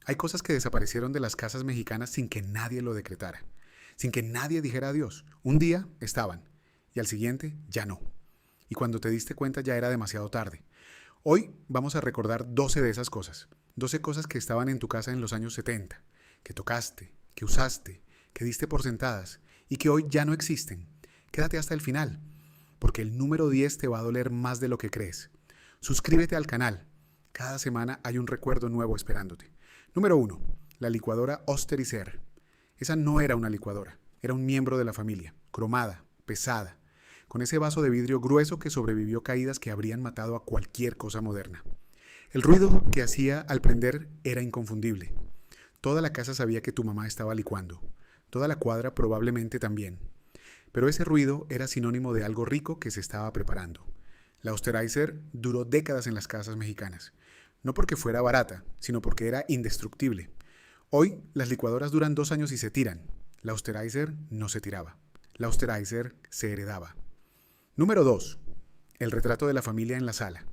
Hay cosas que desaparecieron de las casas mexicanas sin que nadie lo decretara, sin que nadie dijera adiós. Un día estaban y al siguiente ya no. Y cuando te diste cuenta ya era demasiado tarde. Hoy vamos a recordar 12 de esas cosas. 12 cosas que estaban en tu casa en los años 70, que tocaste, que usaste, que diste por sentadas y que hoy ya no existen. Quédate hasta el final, porque el número 10 te va a doler más de lo que crees. Suscríbete al canal. Cada semana hay un recuerdo nuevo esperándote. Número 1. La licuadora Oster. Esa no era una licuadora, era un miembro de la familia, cromada, pesada, con ese vaso de vidrio grueso que sobrevivió caídas que habrían matado a cualquier cosa moderna. El ruido que hacía al prender era inconfundible. Toda la casa sabía que tu mamá estaba licuando, toda la cuadra probablemente también. Pero ese ruido era sinónimo de algo rico que se estaba preparando. La Osterizer duró décadas en las casas mexicanas, no porque fuera barata, sino porque era indestructible. Hoy las licuadoras duran 2 años y se tiran. La Osterizer no se tiraba. La Osterizer se heredaba. Número 2. El retrato de la familia en la sala.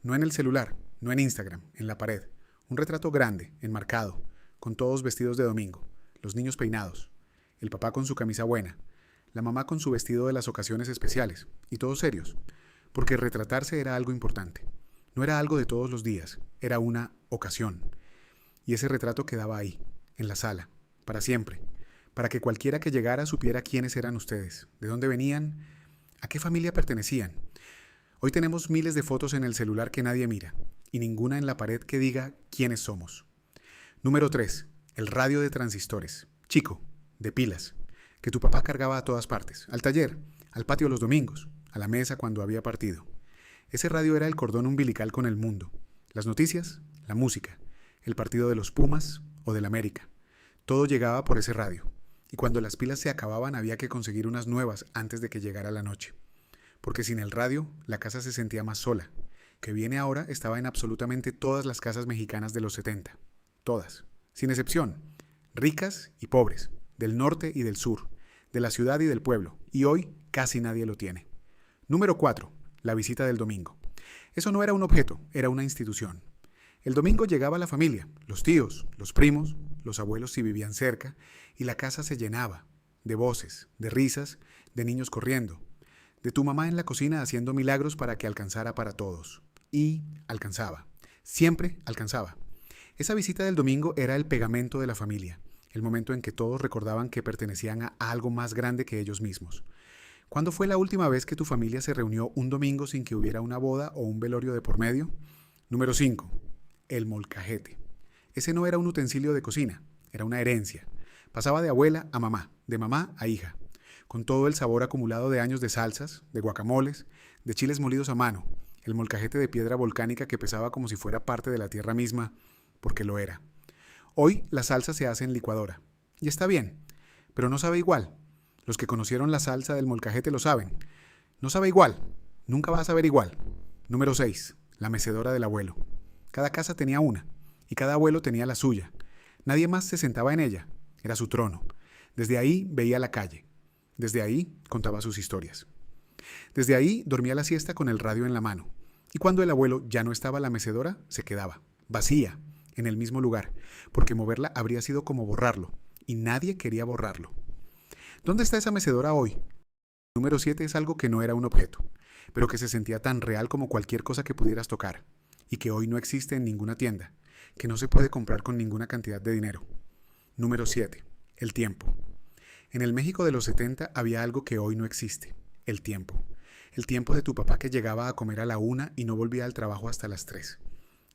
No en el celular, no en Instagram, en la pared. Un retrato grande, enmarcado, con todos vestidos de domingo, los niños peinados, el papá con su camisa buena, la mamá con su vestido de las ocasiones especiales, y todos serios, porque retratarse era algo importante. No era algo de todos los días, era una ocasión. Y ese retrato quedaba ahí, en la sala, para siempre, para que cualquiera que llegara supiera quiénes eran ustedes, de dónde venían, a qué familia pertenecían. Hoy tenemos miles de fotos en el celular que nadie mira, y ninguna en la pared que diga quiénes somos. Número 3. El radio de transistores, chico, de pilas, que tu papá cargaba a todas partes, al taller, al patio los domingos, a la mesa cuando había partido. Ese radio era el cordón umbilical con el mundo, las noticias, la música, el partido de los Pumas o del América. Todo llegaba por ese radio, y cuando las pilas se acababan había que conseguir unas nuevas antes de que llegara la noche. Porque sin el radio, la casa se sentía más sola. Que viene ahora estaba en absolutamente todas las casas mexicanas de los 70. Todas, sin excepción, ricas y pobres, del norte y del sur, de la ciudad y del pueblo, y hoy casi nadie lo tiene. Número 4. La visita del domingo. Eso no era un objeto, era una institución. El domingo llegaba la familia, los tíos, los primos, los abuelos si vivían cerca, y la casa se llenaba, de voces, de risas, de niños corriendo, de tu mamá en la cocina haciendo milagros para que alcanzara para todos. Y alcanzaba, siempre alcanzaba. Esa visita del domingo era el pegamento de la familia, el momento en que todos recordaban que pertenecían a algo más grande que ellos mismos. ¿Cuándo fue la última vez que tu familia se reunió un domingo sin que hubiera una boda o un velorio de por medio? Número 5. El molcajete. Ese no era un utensilio de cocina, era una herencia. Pasaba de abuela a mamá, de mamá a hija, con todo el sabor acumulado de años de salsas, de guacamoles, de chiles molidos a mano, el molcajete de piedra volcánica que pesaba como si fuera parte de la tierra misma, porque lo era. Hoy la salsa se hace en licuadora, y está bien, pero no sabe igual. Los que conocieron la salsa del molcajete lo saben. No sabe igual. Nunca vas a saber igual. Número 6. La mecedora del abuelo. Cada casa tenía una, y cada abuelo tenía la suya. Nadie más se sentaba en ella. Era su trono. Desde ahí veía la calle. Desde ahí contaba sus historias. Desde ahí dormía la siesta con el radio en la mano. Y cuando el abuelo ya no estaba, la mecedora se quedaba, vacía, en el mismo lugar, porque moverla habría sido como borrarlo, y nadie quería borrarlo. ¿Dónde está esa mecedora hoy? Número 7 es algo que no era un objeto, pero que se sentía tan real como cualquier cosa que pudieras tocar, y que hoy no existe en ninguna tienda, que no se puede comprar con ninguna cantidad de dinero. Número 7. El tiempo. En el México de los 70 había algo que hoy no existe, el tiempo. El tiempo de tu papá que llegaba a comer a la 1 y no volvía al trabajo hasta las 3.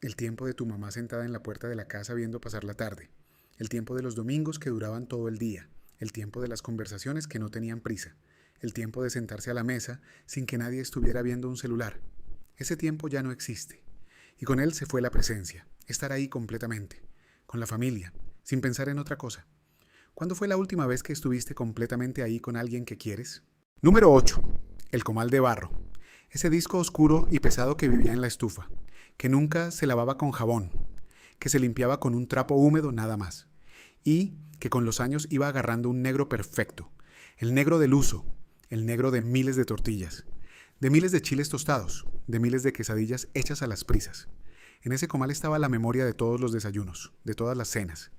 El tiempo de tu mamá sentada en la puerta de la casa viendo pasar la tarde. El tiempo de los domingos que duraban todo el día. El tiempo de las conversaciones que no tenían prisa, el tiempo de sentarse a la mesa sin que nadie estuviera viendo un celular. Ese tiempo ya no existe, y con él se fue la presencia, estar ahí completamente, con la familia, sin pensar en otra cosa. ¿Cuándo fue la última vez que estuviste completamente ahí con alguien que quieres? Número 8. El comal de barro. Ese disco oscuro y pesado que vivía en la estufa, que nunca se lavaba con jabón, que se limpiaba con un trapo húmedo nada más, y que con los años iba agarrando un negro perfecto, el negro del uso, el negro de miles de tortillas, de miles de chiles tostados, de miles de quesadillas hechas a las prisas, En ese comal estaba la memoria de todos los desayunos, de todas las cenas,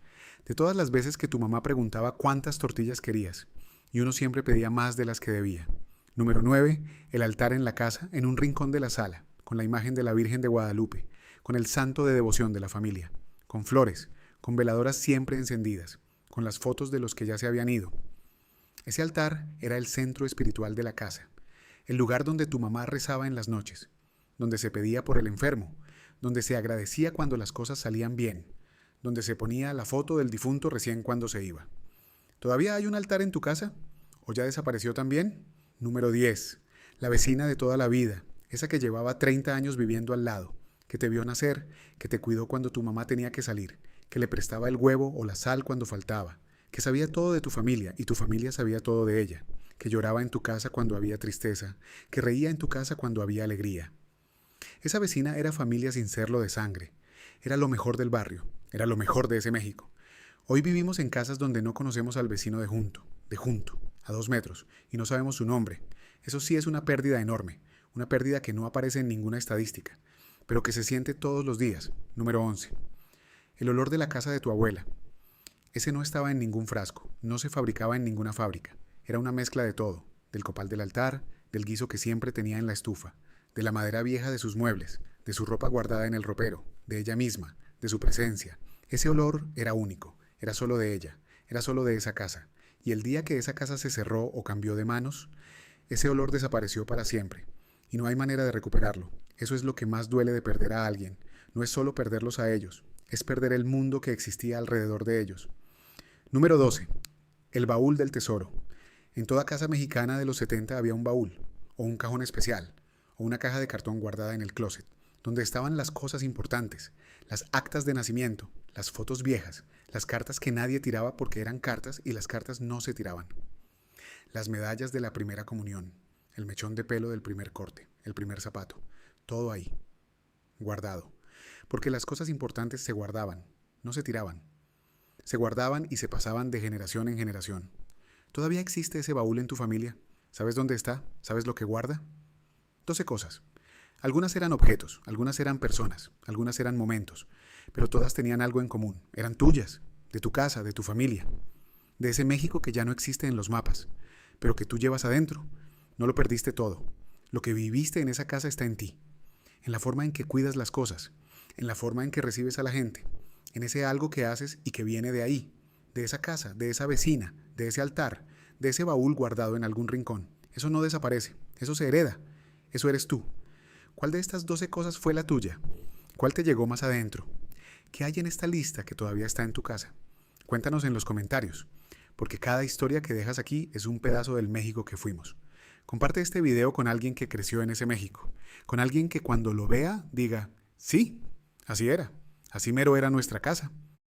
de todas las veces que tu mamá preguntaba cuántas tortillas querías, y uno siempre pedía más de las que debía. Número 9. El altar en la casa, en un rincón de la sala, con la imagen de la Virgen de Guadalupe, con el santo de devoción de la familia, con flores, con veladoras siempre encendidas, con las fotos de los que ya se habían ido. Ese altar era el centro espiritual de la casa, el lugar donde tu mamá rezaba en las noches, donde se pedía por el enfermo, donde se agradecía cuando las cosas salían bien, donde se ponía la foto del difunto recién cuando se iba. ¿Todavía hay un altar en tu casa? ¿O ya desapareció también? Número 10. La vecina de toda la vida, esa que llevaba 30 años viviendo al lado, que te vio nacer, que te cuidó cuando tu mamá tenía que salir, que le prestaba el huevo o la sal cuando faltaba, que sabía todo de tu familia y tu familia sabía todo de ella, que lloraba en tu casa cuando había tristeza, que reía en tu casa cuando había alegría. Esa vecina era familia sin serlo de sangre, era lo mejor del barrio, era lo mejor de ese México. Hoy vivimos en casas donde no conocemos al vecino de junto, a 2 metros, y no sabemos su nombre. Eso sí es una pérdida enorme, una pérdida que no aparece en ninguna estadística, pero que se siente todos los días. Número 11. El olor de la casa de tu abuela. Ese no estaba en ningún frasco, no se fabricaba en ninguna fábrica. Era una mezcla de todo, del copal del altar, del guiso que siempre tenía en la estufa, de la madera vieja de sus muebles, de su ropa guardada en el ropero, de ella misma, de su presencia. Ese olor era único, era solo de ella, era solo de esa casa. Y el día que esa casa se cerró o cambió de manos, ese olor desapareció para siempre. Y no hay manera de recuperarlo. Eso es lo que más duele de perder a alguien. No es solo perderlos a ellos, es perder el mundo que existía alrededor de ellos. Número 12. El baúl del tesoro. En toda casa mexicana de los 70 había un baúl, o un cajón especial, o una caja de cartón guardada en el closet, donde estaban las cosas importantes, las actas de nacimiento, las fotos viejas, las cartas que nadie tiraba porque eran cartas y las cartas no se tiraban. Las medallas de la primera comunión, el mechón de pelo del primer corte, el primer zapato, todo ahí, guardado. Porque las cosas importantes se guardaban, no se tiraban. Se guardaban y se pasaban de generación en generación. ¿Todavía existe ese baúl en tu familia? ¿Sabes dónde está? ¿Sabes lo que guarda? 12 cosas. Algunas eran objetos, algunas eran personas, algunas eran momentos, pero todas tenían algo en común. Eran tuyas, de tu casa, de tu familia, de ese México que ya no existe en los mapas, pero que tú llevas adentro. No lo perdiste todo. Lo que viviste en esa casa está en ti, en la forma en que cuidas las cosas, en la forma en que recibes a la gente, en ese algo que haces y que viene de ahí, de esa casa, de esa vecina, de ese altar, de ese baúl guardado en algún rincón. Eso no desaparece, eso se hereda, eso eres tú. ¿Cuál de estas 12 cosas fue la tuya? ¿Cuál te llegó más adentro? ¿Qué hay en esta lista que todavía está en tu casa? Cuéntanos en los comentarios, porque cada historia que dejas aquí es un pedazo del México que fuimos. Comparte este video con alguien que creció en ese México, con alguien que cuando lo vea diga, sí, así era, así mero era nuestra casa.